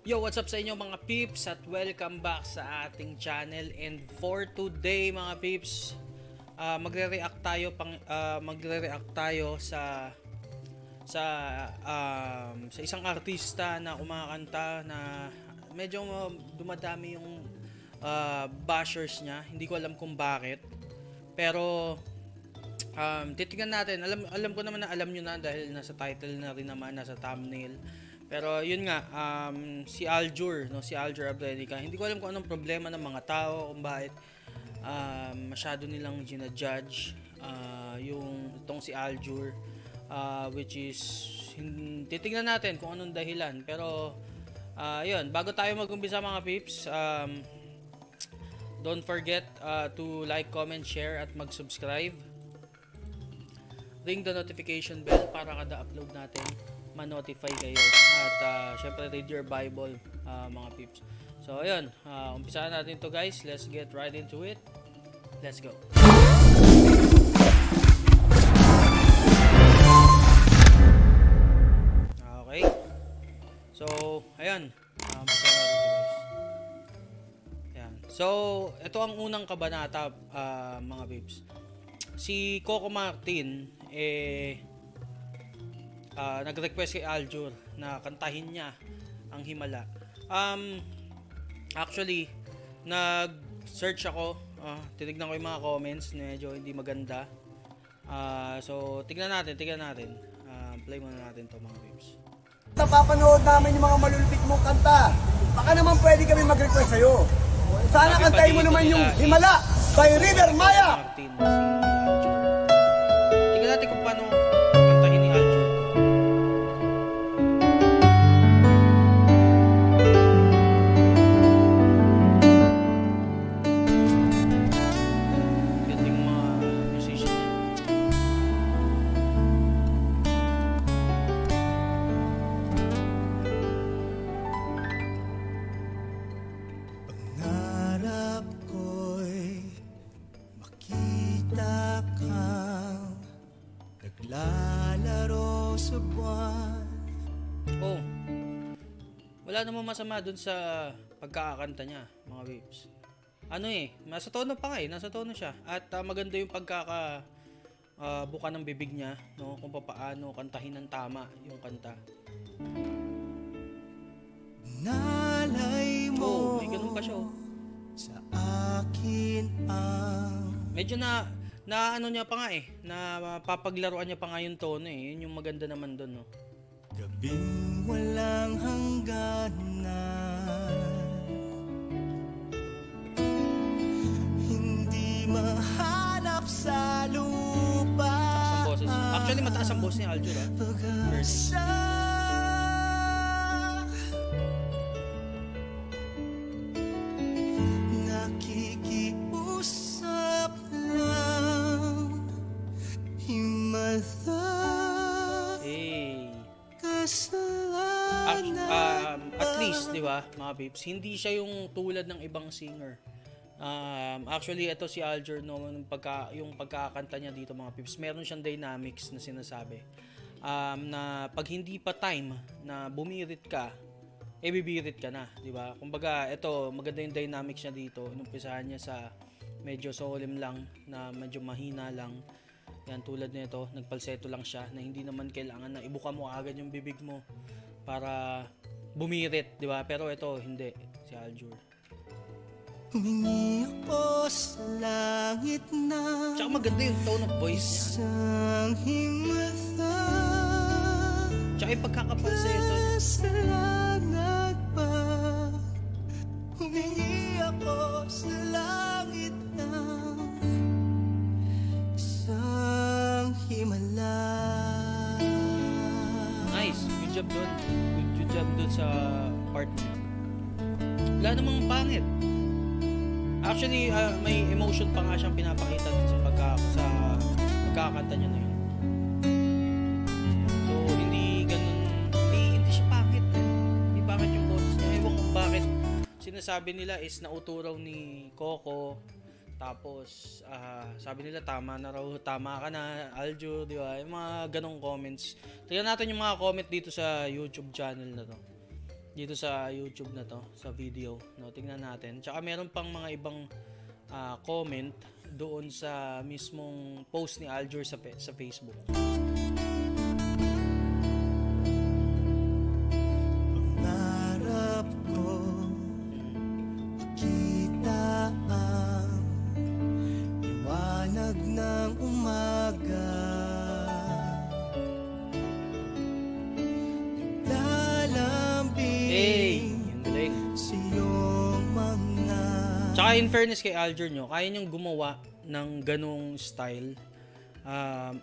Yo, what's up sa inyo mga peeps at welcome back sa ating channel. And for today mga peeps, magre-react tayo sa isang artista na kumakanta na medyo dumadami yung bashers niya. Hindi ko alam kung bakit. Pero titignan natin. Alam ko naman na alam nyo na dahil nasa title na rin naman, nasa thumbnail. Pero yun nga, si Aljur, no, si Aljur Abrenica, hindi ko alam kung anong problema ng mga tao, kung bakit masyado nilang ginajudge itong si Aljur, which is titignan natin kung anong dahilan. Pero yun, bago tayo mag-umpisa mga peeps, don't forget to like, comment, share at mag-subscribe. Ring the notification bell para kada upload natin ma-notify kayo. At syempre read your Bible mga peeps. So ayun, umpisahan natin to guys. Let's get right into it. Let's go. Okay. So ayun, umpisahan natin to guys. Ayan. So ito ang unang kabanata mga peeps. Si Coco Martin nag-request kay Aljur na kantahin niya ang Himala. Actually, nag-search ako, tinignan ko yung mga comments, medyo hindi maganda. So, tignan natin. Play muna natin to mga peeps. Napapanood namin yung mga malulupit mong kanta. Baka naman pwede kami mag-request sa'yo. Sana kantahin mo naman yung Himala by River Maya. Martin, si Aljur. Tignan natin kung paano kantahin ni Aljur. Naglalaro sa buwan. Oh, wala namang masama dun sa pagkakakanta niya, mga babes. Nasa tono pa nga nasa tono siya. At maganda yung buka ng bibig niya, no, kung paano kantahin ng tama yung kanta. Nalay mo, may ganun pa siya, sa akin ang medyo na ano niya pa nga na papaglaruan niya pa nga yung tono yun yung maganda naman doon, no. Gabing walang hangganan, hindi mahanap sa lupa. Actually mataas ang boss ni Aljur, Pag-asa nakikiusap lang, Himala kasalanan. At least, di ba, mga peeps, hindi siya yung tulad ng ibang singer. Actually, ito si Aljur, no, yung pagkakanta niya dito, mga peeps, meron siyang dynamics na sinasabi. Na pag hindi pa time na bumirit ka, bibirit ka na, di ba? Kumbaga, ito, maganda yung dynamics niya dito. Inumpisahan niya sa medyo solemn lang, na medyo mahina lang. Yan, tulad nito, nagpalseto lang siya, na hindi naman kailangan na ibuka mo agad yung bibig mo para bumirit, di ba? Pero ito, hindi, si Aljur. Humingi ako sa langit na Tsaka maganda yung tone of voice niya. isang himala. Tsaka yung pagkakapalseto niya. Salamat pa. Humingi ako sa langit na isang himala. Nice, good job doon. Good job doon sa part niya. Wala namang pangit. Actually, may emotion pa nga siyang pinapakita sa pagkakanta niya na yun. So, hindi siya pangit. Hindi pangit yung boses niya. Ewan kung bakit sinasabi nila is nauturaw ni Coco. Tapos, sabi nila tama ka na, Aljur, di ba? Yung mga ganong comments. Tignan natin yung mga comment dito sa YouTube channel na to. dito sa YouTube na to, sa video, no? Tingnan natin. Tsaka meron pang mga ibang comment doon sa mismong post ni Aljur sa Facebook. Pangarap ko kita ang liwanag ng umaga. Tsaka in fairness kay Aljur nyo, kaya niyang gumawa ng ganong style.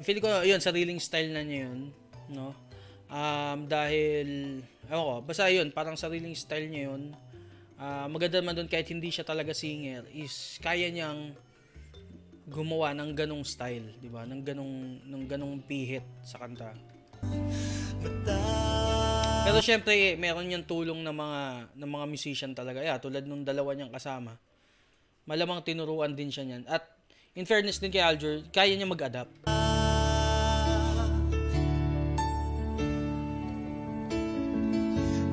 Feel ko yun, sariling style na niya yun, no? Dahil ewan ko, basta yun, parang sariling style niya yun. Maganda naman doon kahit hindi siya talaga singer, is kaya niyang gumawa ng ganong style, di ba? Ng ganong pihit sa kanta. Pero syempre, meron niyang tulong ng mga musician talaga. Tulad nung dalawa niyang kasama. Malamang tinuruan din siya niyan. At in fairness din kay Aljur, kaya niya mag-adapt.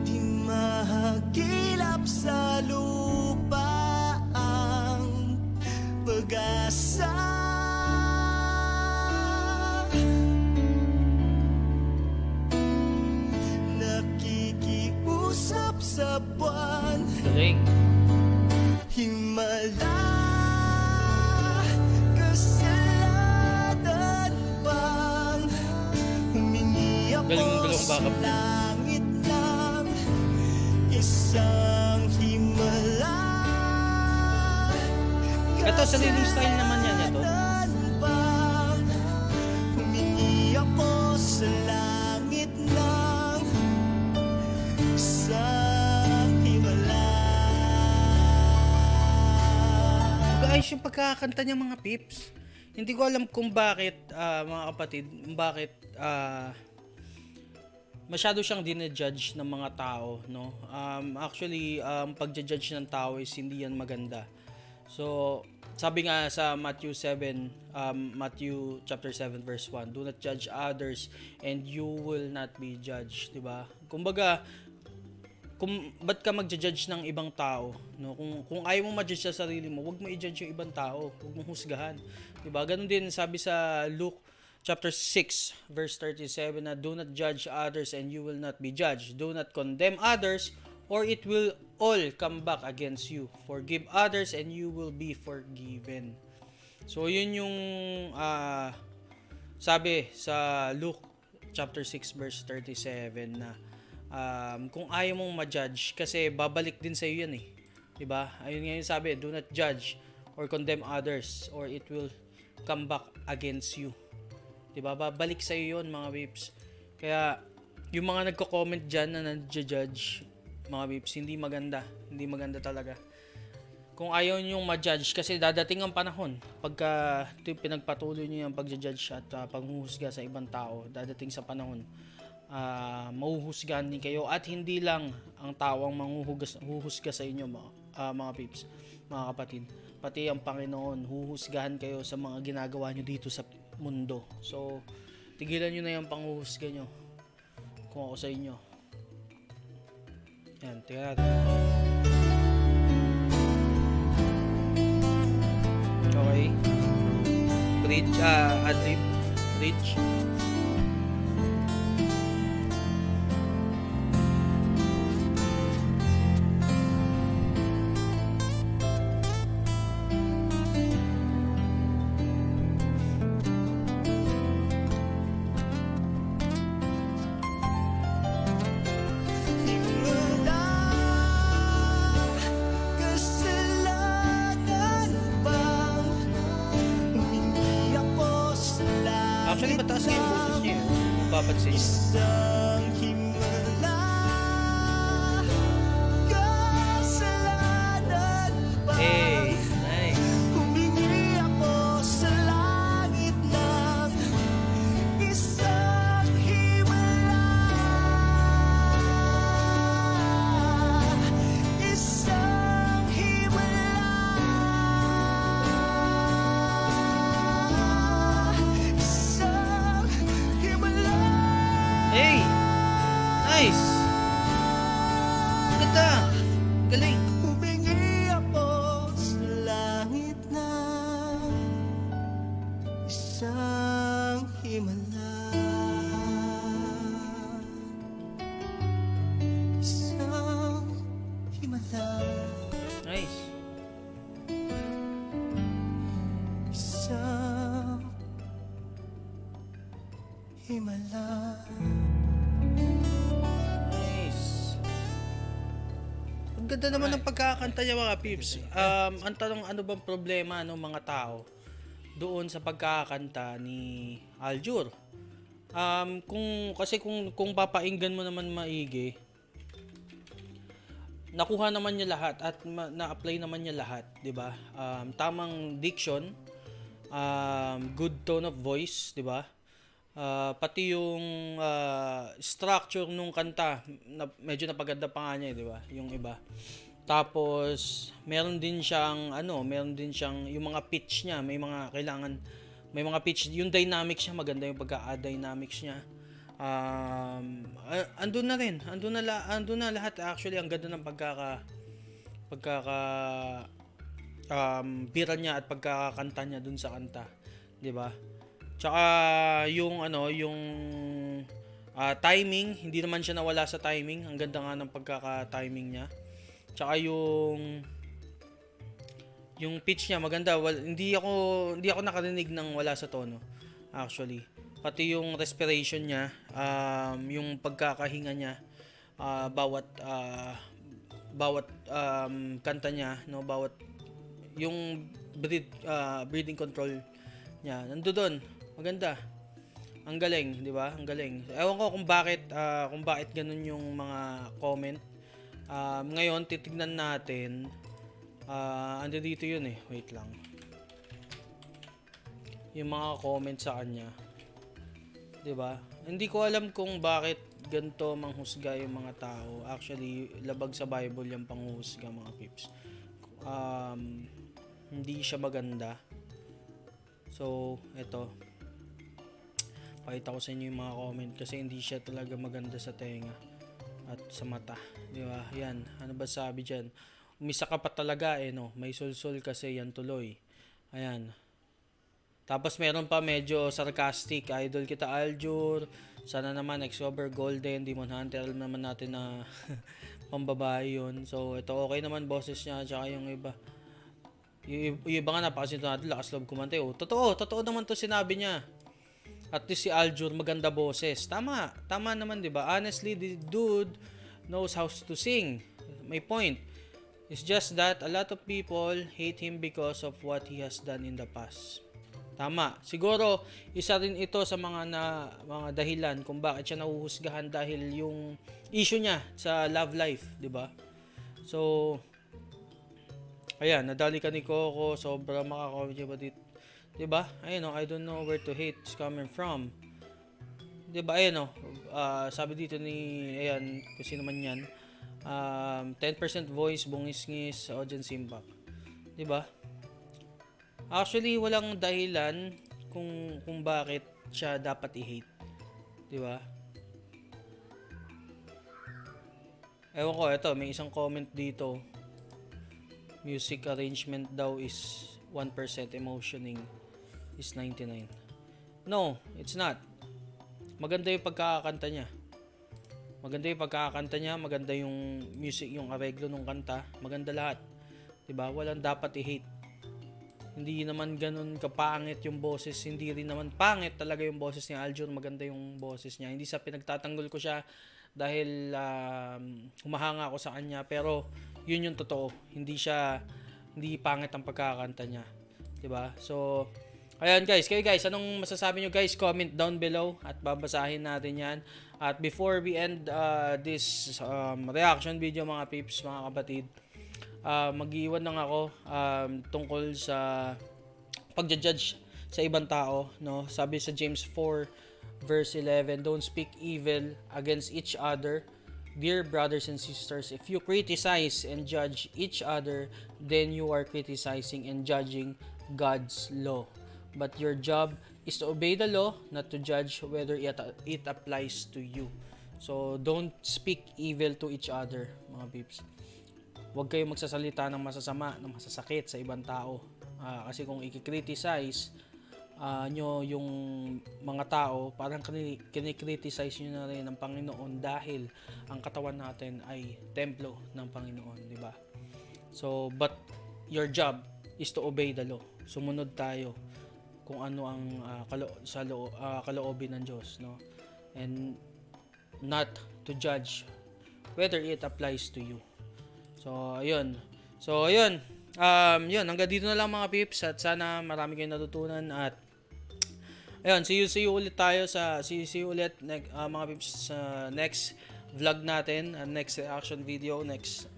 Di mahagilap sa lupa ang pag-asa. Nakikiusap sa buwan. Galing. Himala, kasalanan bang humingi ako sa langit ng isang himala. Ito, sariling style naman yan ito. Humingi ako sa langit ng isang himala. Ayos yung pagkakanta niya mga pips. Hindi ko alam kung bakit mga kapatid, bakit masyado siyang dinejudge ng mga tao, no? Actually, pagja-judge ng tao is hindi yan maganda. So, sabi nga sa Matthew chapter 7 verse 1, do not judge others and you will not be judged, 'di ba? Kumbaga, ba't ka magja-judge ng ibang tao, no? Kung ayaw mo ma-judge sa sarili mo, huwag mo i-judge yung ibang tao, huwag mo husgahan, 'di ba? Ganun din sabi sa Luke chapter 6 verse 37 na do not judge others and you will not be judged. Do not condemn others or it will all come back against you. Forgive others and you will be forgiven. So yun yung sabi sa Luke chapter 6 verse 37 na kung ayaw mong ma-judge kasi babalik din sa iyo yan eh. 'Di ba? Ayun nga yung sabi, do not judge or condemn others or it will come back against you. 'Di ba? Babalik sa iyo 'yon, mga babes. Kaya yung mga nagko-comment diyan na nagja-judge, mga babes, hindi maganda. Hindi maganda talaga. Kung ayaw niyo ma-judge kasi dadating ang panahon pagka pinagpatuloy niyo yung pagja-judge at panghuhusga sa ibang tao, dadating sa panahon mahuhusgahan din kayo at hindi lang ang tawang manghuhusga sa inyo, mga peeps, mga kapatid, pati ang Panginoon huhusgahan kayo sa mga ginagawa nyo dito sa mundo. So tigilan nyo na yung panghuhusga nyo kung ako sa inyo. Yan, tingnan natin. Okay, bridge, adlib, bridge. Actually, mataas nga yung boses niya. Kung papansin niyo. Isang himala, kasalanan pa. Hey, nice. Humingi ako sa langit ng isang himala. Isang himala. Hey! ganda. Galing. Humingi ako sa langit na isang himala. Isang himala. Nice. Isang himala. Nice. Ang ganda naman ng pagkakanta niya mga peeps. Ang tanong, ano bang problema ng mga tao doon sa pagkakanta ni Aljur? Kung papainggan mo naman maigi, nakuha naman niya lahat at na-apply naman niya lahat, 'di ba? Tamang diction, good tone of voice, 'di ba? Pati yung structure nung kanta, medyo napaganda pa nga niya, 'di ba? Yung iba. Tapos meron din siyang yung mga pitch niya, may mga pitch, yung dynamics niya maganda, yung pagka-dynamics niya. Andun na lahat actually. Ang ganda ng bira niya at pagkakanta niya dun sa kanta, 'di ba? Tsaka yung timing, hindi naman siya nawala sa timing. Ang ganda nga ng pagkaka-timing niya. Tsaka yung pitch niya maganda. Hindi ako nakarinig ng wala sa tono actually. Pati yung respiration niya, yung pagkakahinga niya, bawat kanta niya, no, bawat yung breathing control niya, nandoon. Maganda. Ang galing, 'di ba? Ang galing. Ewan ko kung bakit ganun yung mga comment. Ngayon titignan natin. Ando dito 'yun eh. Wait lang. Yung mga comment sa kanya. 'Di ba? Hindi ko alam kung bakit ganito manghusga yung mga tao. Actually, labag sa Bible yung panghuhusga, mga pips. Hindi siya maganda. So, eto. Pakita ko sa inyo yung mga comment kasi hindi siya talaga maganda sa tenga at sa mata. 'Di ba? Yan. Ano ba sabi diyan? Umisa ka pa talaga no. May sulsul kasi yan tuloy. Ayan. Tapos meron pa medyo sarcastic, idol kita Aljur. Sana naman Exober Golden, Demon Hunter, alam naman natin na pambabae yun. So ito okay naman boses niya, tsaka yung iba. Yung iba nga napakasintonado, lakas loob kumante. Totoo naman to sinabi niya. At least si Aljur maganda boses. Tama naman 'di ba? Honestly, the dude knows how to sing. May point. It's just that a lot of people hate him because of what he has done in the past. Tama. Siguro isa rin ito sa mga dahilan kung bakit siya nahuhusgahan dahil yung issue niya sa love life, 'di ba? So ayan, nadali ka ni Coco, sobra makaka-comment ba dito? 'Di ba? Ayun, I don't know where to hate is coming from. 'Di ba? Ayun, sabi dito ni ayan, kung sino man 'yan. 10% voice, bungis-ngis, audience impact. 'Di ba? Actually, walang dahilan kung bakit siya dapat i-hate. 'Di ba? Ewan ko, ito, may isang comment dito. Music arrangement daw is 1%, emotioning is 99. No, it's not. Maganda yung pagkakanta niya. Maganda yung music, yung areglo ng kanta. Maganda lahat. 'Di ba? Walang dapat i-hate. Hindi naman ganun kapangit yung boses, hindi rin naman pangit talaga yung boses ni Aljur, maganda yung boses niya. Hindi sa pinagtatanggol ko siya dahil humahanga ako sa kanya, pero yun yung totoo. Hindi pangit ang pagkakanta niya, 'di ba? So, ayan guys, kayo guys, anong masasabi niyo guys? Comment down below at babasahin natin 'yan. At before we end this reaction video mga peeps, mga kapatid, mag-iwan lang ako tungkol sa pagja-judge sa ibang tao, no? Sabi sa James 4 verse 11, don't speak evil against each other. Dear brothers and sisters, if you criticize and judge each other, then you are criticizing and judging God's law. But your job is to obey the law, not to judge whether it applies to you. So, don't speak evil to each other, mga peeps. Huwag kayong magsasalita ng masasama, ng masasakit sa ibang tao. Kasi kung i-criticize nyo yung mga tao, parang kinikriticize nyo na rin ng Panginoon dahil ang katawan natin ay templo ng Panginoon, di ba? So, but your job is to obey the law. Sumunod tayo kung ano ang kaloobin ng Diyos, no? And not to judge whether it applies to you. So, ayun. Yun, hanggang dito na lang mga peeps at sana marami kayong natutunan at ayun, see you ulit tayo see you ulit mga peeps sa next vlog natin, next reaction video, next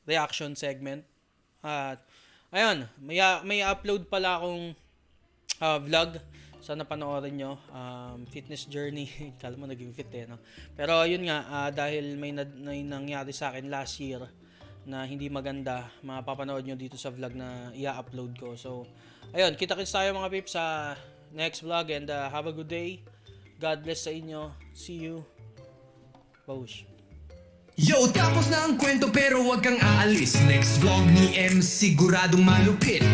reaction segment. At ayun, may upload pala akong vlog. Sana panoorin nyo. Fitness journey. Kala mo naging fit no? Pero yun nga, dahil may nangyari sa akin last year na hindi maganda, mapapanood nyo dito sa vlog na i-upload ko. So, ayun, kita-kits tayo mga peeps sa next vlog and have a good day. God bless sa inyo. See you. Baush. Yo, tapos na ang kwento pero wag kang aalis. Next vlog ni M siguradong malupit.